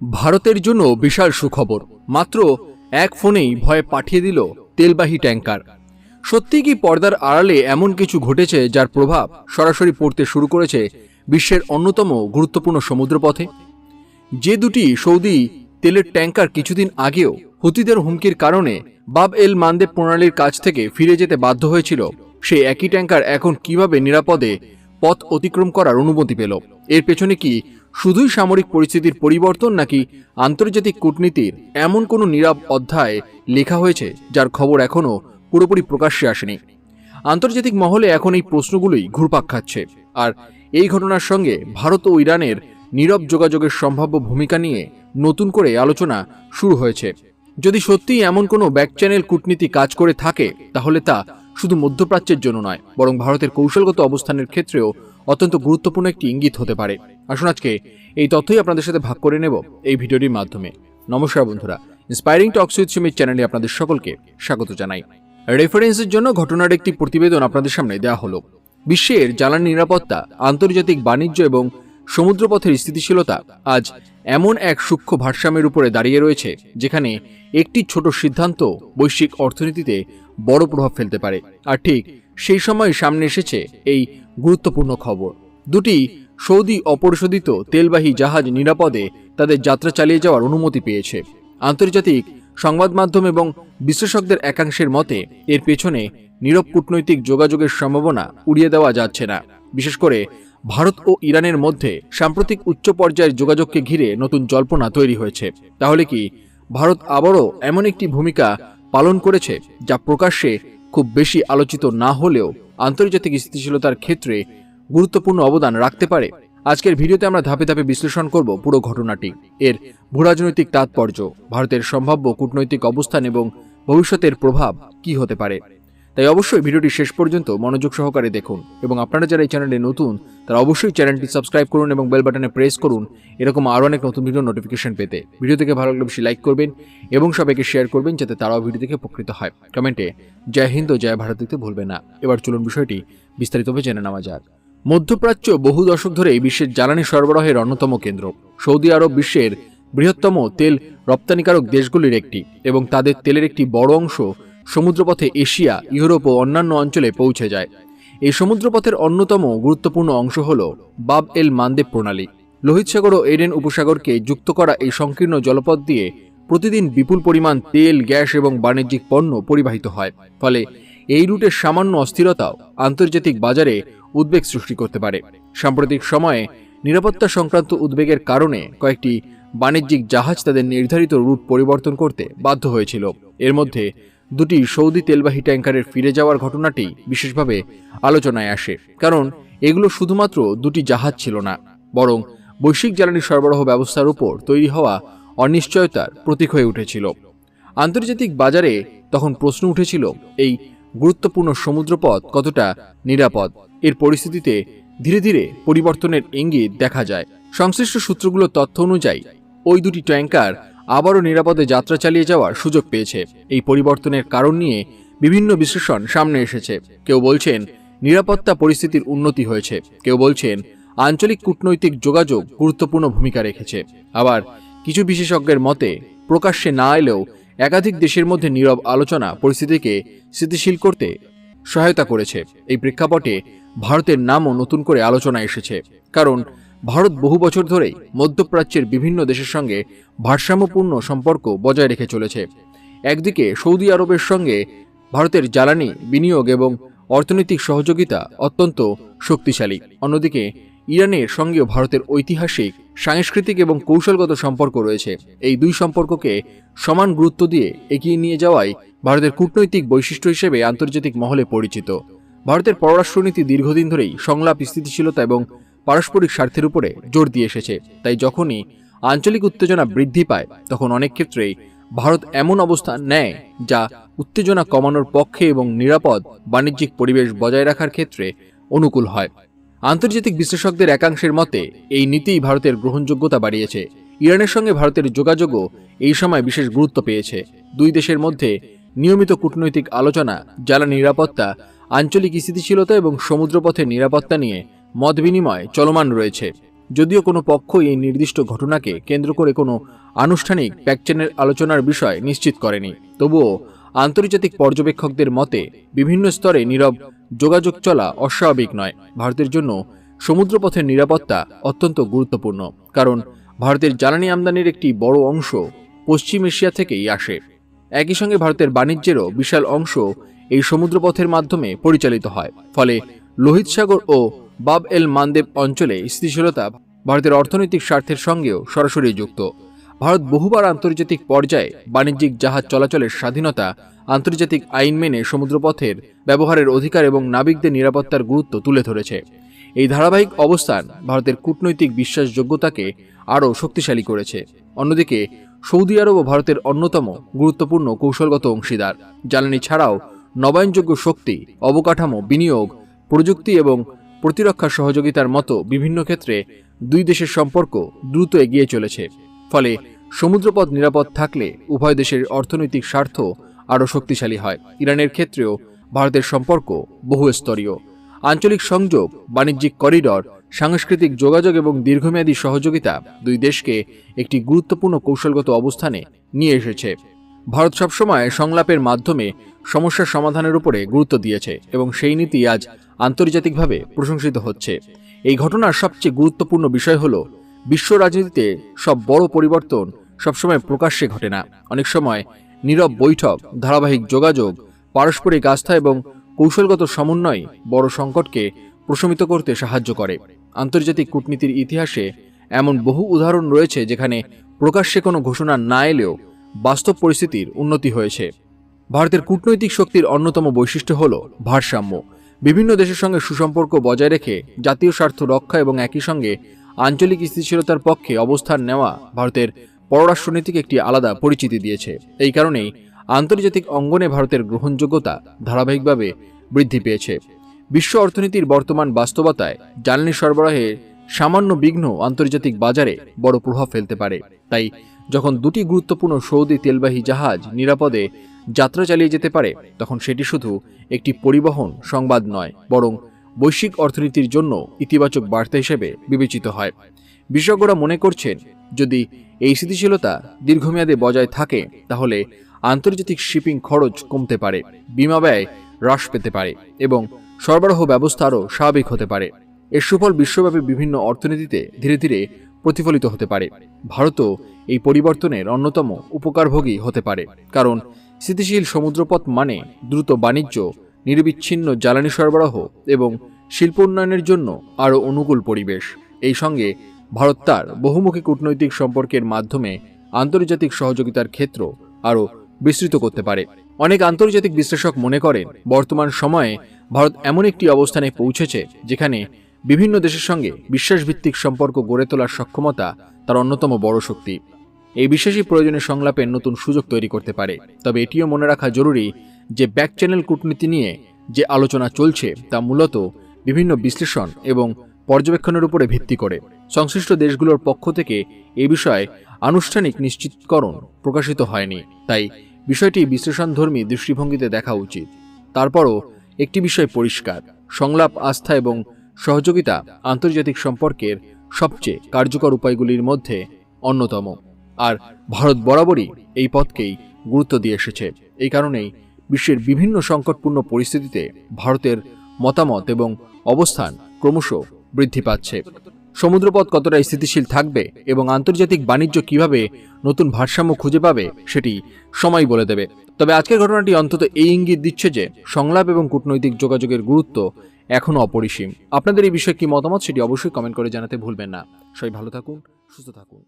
ভারতের জন্য বিশাল সুখবর। মাত্র এক ফোনেই ভয়ে পাঠিয়ে দিল তেলবাহী ট্যাঙ্কার। সত্যি কি পর্দার আড়ালে এমন কিছু ঘটেছে যার প্রভাব সরাসরি পড়তে শুরু করেছে বিশ্বের অন্যতম গুরুত্বপূর্ণ সমুদ্রপথে? যে দুটি সৌদি তেলের ট্যাঙ্কার কিছুদিন আগেও হুতিদের হুমকির কারণে বাব এল মান্দেব প্রণালীর কাছ থেকে ফিরে যেতে বাধ্য হয়েছিল, সেই একই ট্যাঙ্কার এখন কিভাবে নিরাপদে পথ অতিক্রম করার অনুমতি পেল? এর পেছনে কি শুধুই সামরিক পরিস্থিতির পরিবর্তন, নাকি আন্তর্জাতিক কূটনীতির এমন কোনো নীরব অধ্যায় লেখা হয়েছে যার খবর এখনও পুরোপুরি প্রকাশ্যে আসেনি? আন্তর্জাতিক মহলে এখন এই প্রশ্নগুলোই ঘুরপাক খাচ্ছে। আর এই ঘটনার সঙ্গে ভারত ও ইরানের নীরব যোগাযোগের সম্ভাব্য ভূমিকা নিয়ে নতুন করে আলোচনা শুরু হয়েছে। যদি সত্যিই এমন কোনো ব্যাক চ্যানেল কূটনীতি কাজ করে থাকে, তাহলে তা শুধু মধ্যপ্রাচ্যের জন্য নয়, বরং ভারতের কৌশলগত অবস্থানের ক্ষেত্রেও অত্যন্ত গুরুত্বপূর্ণ একটি ইঙ্গিত হতে পারে। আসুন আজকে এই তথ্যই আপনাদের সাথে ভাগ করে নেব এই ভিডিওটির মাধ্যমে। নমস্কার বন্ধুরা, ইন্সপায়ারিং টকস উইথ সুমিত চ্যানেলে আপনাদের সকলকে স্বাগত জানাই। রেফারেন্সের জন্য ঘটনার একটি প্রতিবেদন আপনাদের সামনে দেওয়া হলো। বিশ্বের জ্বালানি নিরাপত্তা, আন্তর্জাতিক বাণিজ্য এবং সমুদ্রপথের স্থিতিশীলতা আজ এমন এক সূক্ষ্ম ভারসাম্যের উপরে দাঁড়িয়ে রয়েছে, যেখানে একটি ছোট সিদ্ধান্ত বৈশ্বিক অর্থনীতিতে বড় প্রভাব ফেলতে পারে। আর ঠিক সেই সময় সামনে এসেছে এই গুরুত্বপূর্ণ খবর। দুটি সৌদি অপরিশোধিত তেলবাহী জাহাজ নিরাপদে তাদের যাত্রা চালিয়ে যাওয়ার অনুমতি পেয়েছে। আন্তর্জাতিক সংবাদ মাধ্যম এবং বিশ্লেষকদের একাংশের মতে এর পেছনে নীরব কূটনৈতিক যোগাযোগের সম্ভাবনা উড়িয়ে দেওয়া যাচ্ছে না। বিশেষ করে ভারত ও ইরানের মধ্যে সাম্প্রতিক উচ্চ পর্যায়ের যোগাযোগকে ঘিরে নতুন জল্পনা তৈরি হয়েছে। তাহলে কি ভারত আবারও এমন একটি ভূমিকা পালন করেছে যা প্রকাশ্যে খুব বেশি আলোচিত না হলেও আন্তর্জাতিক স্থিতিশীলতার ক্ষেত্রে গুরুত্বপূর্ণ অবদান রাখতে পারে? আজকের ভিডিওতে আমরা ধাপে ধাপে বিশ্লেষণ করব পুরো ঘটনাটি, এর ভূরাজনৈতিক তাৎপর্য, ভারতের সম্ভাব্য কূটনৈতিক অবস্থান এবং ভবিষ্যতের প্রভাব কি হতে পারে। তাই অবশ্যই ভিডিওটি শেষ পর্যন্ত মনোযোগ সহকারে দেখুন, এবং আপনারা যারা এই চ্যানেলে নতুন তারা অবশ্যই চ্যানেলটি সাবস্ক্রাইব করুন এবং বেল বাটনে প্রেস করুন এরকম আরও অনেক নতুন ভিডিও নোটিফিকেশন পেতে। ভিডিও থেকে ভালো লাগলে বেশি লাইক করবেন এবং সবাইকে শেয়ার করবেন যাতে তারাও ভিডিও থেকে উপকৃত হয়। কমেন্টে জয় হিন্দ ও জয় ভারত দিতে ভুলবেন না। এবার চলুন বিষয়টি বিস্তারিতভাবে জেনে নেওয়া যাক। মধ্যপ্রাচ্য বহু দশক ধরে বিশ্বের জ্বালানি সরবরাহের অন্যতম কেন্দ্র। সৌদি আরব বিশ্বের বৃহত্তম তেল রপ্তানিকারক দেশগুলির একটি, এবং তাদের তেলের একটি বড় অংশ সমুদ্রপথে এশিয়া, ইউরোপ ও অন্যান্য অঞ্চলে পৌঁছে যায়। এই সমুদ্রপথের অন্যতম গুরুত্বপূর্ণ অংশ হল বাব এল মান্দেব প্রণালী। লোহিত সাগর ও এডেন উপসাগরকে যুক্ত করা এই সংকীর্ণ জলপথ দিয়ে প্রতিদিন বিপুল পরিমাণ তেল, গ্যাস এবং বাণিজ্যিক পণ্য পরিবাহিত হয়। ফলে এই রুটের সামান্য অস্থিরতাও আন্তর্জাতিক বাজারে উদ্বেগ সৃষ্টি করতে পারে। সাম্প্রতিক সময়ে নিরাপত্তা সংক্রান্ত উদ্বেগের কারণে কয়েকটি বাণিজ্যিক জাহাজ তাদের নির্ধারিত রুট পরিবর্তন করতে বাধ্য হয়েছিল। এর মধ্যে দুটি সৌদি তেলবাহী ট্যাঙ্কারের ফিরে যাওয়ার ঘটনাটি বিশেষভাবে আলোচনায় আসে, কারণ এগুলো শুধুমাত্র দুটি জাহাজ ছিল না, বরং বৈশ্বিক জ্বালানি সরবরাহ ব্যবস্থার উপর তৈরি হওয়া অনিশ্চয়তার প্রতীক হয়ে উঠেছিল। আন্তর্জাতিক বাজারে তখন প্রশ্ন উঠেছিল, এই গুরুত্বপূর্ণ সমুদ্রপথ কতটা নিরাপদ? এর পরিস্থিতিতে ধীরে ধীরে পরিবর্তনের ইঙ্গিত দেখা যায়। সংশ্লিষ্ট সূত্রগুলোর তথ্য অনুযায়ী ওই দুটি ট্যাঙ্কার আবারও নিরাপদে যাত্রা চালিয়ে যাওয়ার সুযোগ পেয়েছে। এই পরিবর্তনের কারণ নিয়ে বিভিন্ন বিশ্লেষণ সামনে এসেছে। কেউ বলছেন নিরাপত্তা পরিস্থিতির উন্নতি হয়েছে, কেউ বলছেন আঞ্চলিক কূটনৈতিক যোগাযোগ গুরুত্বপূর্ণ ভূমিকা রেখেছে। আবার কিছু বিশেষজ্ঞের মতে প্রকাশ্যে না এলেও একাধিক দেশের মধ্যে নীরব আলোচনা পরিস্থিতিকে স্থিতিশীল করতে সহায়তা করেছে। এই প্রেক্ষাপটে ভারতের নামও নতুন করে আলোচনায় এসেছে, কারণ ভারত বহু বছর ধরেই মধ্যপ্রাচ্যের বিভিন্ন দেশের সঙ্গে ভারসাম্যপূর্ণ সম্পর্ক বজায় রেখে চলেছে। একদিকে সৌদি আরবের সঙ্গে ভারতের জ্বালানি বিনিয়োগ এবং অর্থনৈতিক সহযোগিতা অত্যন্ত শক্তিশালী, অন্যদিকে ইরানের সঙ্গেও ভারতের ঐতিহাসিক, সাংস্কৃতিক এবং কৌশলগত সম্পর্ক রয়েছে। এই দুই সম্পর্ককে সমান গুরুত্ব দিয়ে এগিয়ে নিয়ে যাওয়াই ভারতের কূটনৈতিক বৈশিষ্ট্য হিসেবে আন্তর্জাতিক মহলে পরিচিত। ভারতের পররাষ্ট্রনীতি দীর্ঘদিন ধরেই সংলাপ, স্থিতিশীলতা এবং পারস্পরিক স্বার্থের উপরে জোর দিয়ে এসেছে। তাই যখনই আঞ্চলিক উত্তেজনা বৃদ্ধি পায়, তখন অনেক ক্ষেত্রেই ভারত এমন অবস্থান নেয় যা উত্তেজনা কমানোর পক্ষে এবং নিরাপদ বাণিজ্যিক পরিবেশ বজায় রাখার ক্ষেত্রে অনুকূল হয়। আন্তর্জাতিক বিশ্লেষকদের একাংশের মতে এই নীতিই ভারতের গ্রহণযোগ্যতা বাড়িয়েছে। ইরানের সঙ্গে ভারতের যোগাযোগও এই সময় বিশেষ গুরুত্ব পেয়েছে। দুই দেশের মধ্যে নিয়মিত কূটনৈতিক আলোচনা জ্বালানি নিরাপত্তা, আঞ্চলিক স্থিতিশীলতা এবং সমুদ্রপথের নিরাপত্তা নিয়ে মত বিনিময় চলমান রয়েছে। যদিও কোনো পক্ষই এই নির্দিষ্ট ঘটনাকে কেন্দ্র করে কোনো আনুষ্ঠানিক ব্যাকচ্যানেল আলোচনার বিষয় নিশ্চিত করেনি, তবুও আন্তর্জাতিক পর্যবেক্ষকদের মতে বিভিন্ন স্তরে নীরব যোগাযোগ চলা অস্বাভাবিক নয়। ভারতের জন্য সমুদ্রপথের নিরাপত্তা অত্যন্ত গুরুত্বপূর্ণ, কারণ ভারতের জ্বালানি আমদানির একটি বড় অংশ পশ্চিম এশিয়া থেকেই আসে। একই সঙ্গে ভারতের বাণিজ্যেরও বিশাল অংশ এই সমুদ্রপথের মাধ্যমে পরিচালিত হয়। ফলে লোহিত সাগর ও বাব এল মানদেব অঞ্চলে স্থিতিশীলতা ভারতের অর্থনৈতিক স্বার্থের সঙ্গেও সরাসরি যুক্ত। ভারত বহুবার আন্তর্জাতিক পর্যায়ে বাণিজ্যিক জাহাজ চলাচলের স্বাধীনতা, আন্তর্জাতিক আইন মেনে সমুদ্রপথের ব্যবহারের অধিকার এবং নাবিকদের নিরাপত্তার গুরুত্ব তুলে ধরেছে। এই ধারাবাহিক অবস্থান ভারতের কূটনৈতিক বিশ্বাসযোগ্যতাকে আরও শক্তিশালী করেছে। অন্যদিকে সৌদি আরব ভারতের অন্যতম গুরুত্বপূর্ণ কৌশলগত অংশীদার। জ্বালানি ছাড়াও নবায়নযোগ্য শক্তি, অবকাঠামো, বিনিয়োগ, প্রযুক্তি এবং প্রতিরক্ষা সহযোগিতার মতো বিভিন্ন ক্ষেত্রে দুই দেশের সম্পর্ক দ্রুত এগিয়ে চলেছে। ফলে সমুদ্রপথ নিরাপদ থাকলে উভয় দেশের অর্থনৈতিক স্বার্থ আরও শক্তিশালী হয়। ইরানের ক্ষেত্রেও ভারতের সম্পর্ক বহুস্তরীয়। আঞ্চলিক সংযোগ, বাণিজ্যিক করিডর, সাংস্কৃতিক যোগাযোগ এবং দীর্ঘমেয়াদী সহযোগিতা দুই দেশকে একটি গুরুত্বপূর্ণ কৌশলগত অবস্থানে নিয়ে এসেছে। ভারত সবসময় সংলাপের মাধ্যমে সমস্যার সমাধানের উপরে গুরুত্ব দিয়েছে এবং সেই নীতি আজ আন্তর্জাতিকভাবে প্রশংসিত হচ্ছে। এই ঘটনার সবচেয়ে গুরুত্বপূর্ণ বিষয় হল, বিশ্ব রাজনীতিতে সব বড় পরিবর্তন সবসময় প্রকাশ্যে ঘটে না। অনেক সময় নীরব বৈঠক, ধারাবাহিক যোগাযোগ, পারস্পরিক আস্থা এবং কৌশলগত সমন্বয় বড় সংকটকে প্রশমিত করতে সাহায্য করে। আন্তর্জাতিক কূটনীতির ইতিহাসে এমন বহু উদাহরণ রয়েছে যেখানে প্রকাশ্যে কোনো ঘোষণা না এলেও বাস্তব পরিস্থিতির উন্নতি হয়েছে। ভারতের কূটনৈতিক শক্তির অন্যতম বৈশিষ্ট্য হল ভারসাম্য। বিভিন্ন দেশের সঙ্গে সুসম্পর্ক বজায় রেখে জাতীয় স্বার্থ রক্ষা এবং একই সঙ্গে আঞ্চলিক স্থিতিশীলতার পক্ষে অবস্থান নেওয়া ভারতের পররাষ্ট্রনীতিকে একটি আলাদা পরিচিতি দিয়েছে। এই কারণেই আন্তর্জাতিক অঙ্গনে ভারতের গ্রহণযোগ্যতা ধারাবাহিকভাবে বৃদ্ধি পেয়েছে। বিশ্ব অর্থনীতির বর্তমান বাস্তবতায় জ্বালানি সরবরাহে সামান্য বিঘ্ন আন্তর্জাতিক বাজারে বড় প্রভাব ফেলতে পারে। তাই যখন দুটি গুরুত্বপূর্ণ সৌদি তেলবাহী জাহাজ নিরাপদে যাত্রা চালিয়ে যেতে পারে, তখন সেটি শুধু একটি পরিবহন সংবাদ নয়, বরং বৈশ্বিক অর্থনীতির জন্য ইতিবাচক বার্তা হিসেবে বিবেচিত হয়। বিশেষজ্ঞরা মনে করছেন, যদি এই স্থিতিশীলতা দীর্ঘমেয়াদে বজায় থাকে তাহলে আন্তর্জাতিক শিপিং খরচ কমতে পারে, বিমা ব্যয় হ্রাস পেতে পারে এবং সরবরাহ ব্যবস্থা আরও স্বাভাবিক হতে পারে। এর সুফল বিশ্বব্যাপী বিভিন্ন অর্থনীতিতে ধীরে ধীরে প্রতিফলিত হতে পারে। ভারতও এই পরিবর্তনের অন্যতম উপকারভোগী হতে পারে, কারণ স্থিতিশীল সমুদ্রপথ মানে দ্রুত বাণিজ্য, নিরবিচ্ছিন্ন জ্বালানি সরবরাহ এবং শিল্প উন্নয়নের জন্য আরও অনুকূল পরিবেশ। এই সঙ্গে ভারত তার বহুমুখী কূটনৈতিক সম্পর্কের মাধ্যমে আন্তর্জাতিক সহযোগিতার ক্ষেত্র আরও বিস্তৃত করতে পারে। অনেক আন্তর্জাতিক বিশ্লেষক মনে করেন, বর্তমান সময়ে ভারত এমন একটি অবস্থানে পৌঁছেছে যেখানে বিভিন্ন দেশের সঙ্গে বিশ্বাসভিত্তিক সম্পর্ক গড়ে তোলার সক্ষমতা তার অন্যতম বড় শক্তি। এই বিশ্বাসী প্রয়োজনে সংলাপের নতুন সুযোগ তৈরি করতে পারে। তবে এটিও মনে রাখা জরুরি যে ব্যাকচ্যানেল কূটনীতি নিয়ে যে আলোচনা চলছে তা মূলত বিভিন্ন বিশ্লেষণ এবং পর্যবেক্ষণের উপরে ভিত্তি করে। সংশ্লিষ্ট দেশগুলোর পক্ষ থেকে এই বিষয়ে আনুষ্ঠানিক নিশ্চিতকরণ প্রকাশিত হয়নি, তাই বিষয়টি বিশ্লেষণধর্মী দৃষ্টিভঙ্গিতে দেখা উচিত। তারপরও একটি বিষয় পরিষ্কার, সংলাপ, আস্থা এবং সহযোগিতা আন্তর্জাতিক সম্পর্কের সবচেয়ে কার্যকর উপায়গুলির মধ্যে অন্যতম। আর ভারত বরাবরই এই পথকেই গুরুত্ব দিয়ে এসেছে। এই কারণেই বিশ্বের বিভিন্ন সংকটপূর্ণ পরিস্থিতিতে ভারতের মতামত এবং অবস্থান ক্রমশ বৃদ্ধি পাচ্ছে। সমুদ্রপথ কতটা স্থিতিশীল থাকবে এবং আন্তর্জাতিক বাণিজ্য কিভাবে নতুন ভারসাম্য খুঁজে পাবে সেটি সময় বলে দেবে। তবে আজকের ঘটনাটি অন্তত এই ইঙ্গিত দিচ্ছে যে সংলাপ এবং কূটনৈতিক যোগাযোগের গুরুত্ব এখনও অপরিসীম। আপনাদের এই বিষয়ে কি মতামত সেটি অবশ্যই কমেন্ট করে জানাতে ভুলবেন না। সবাই ভালো থাকুন, সুস্থ থাকুন।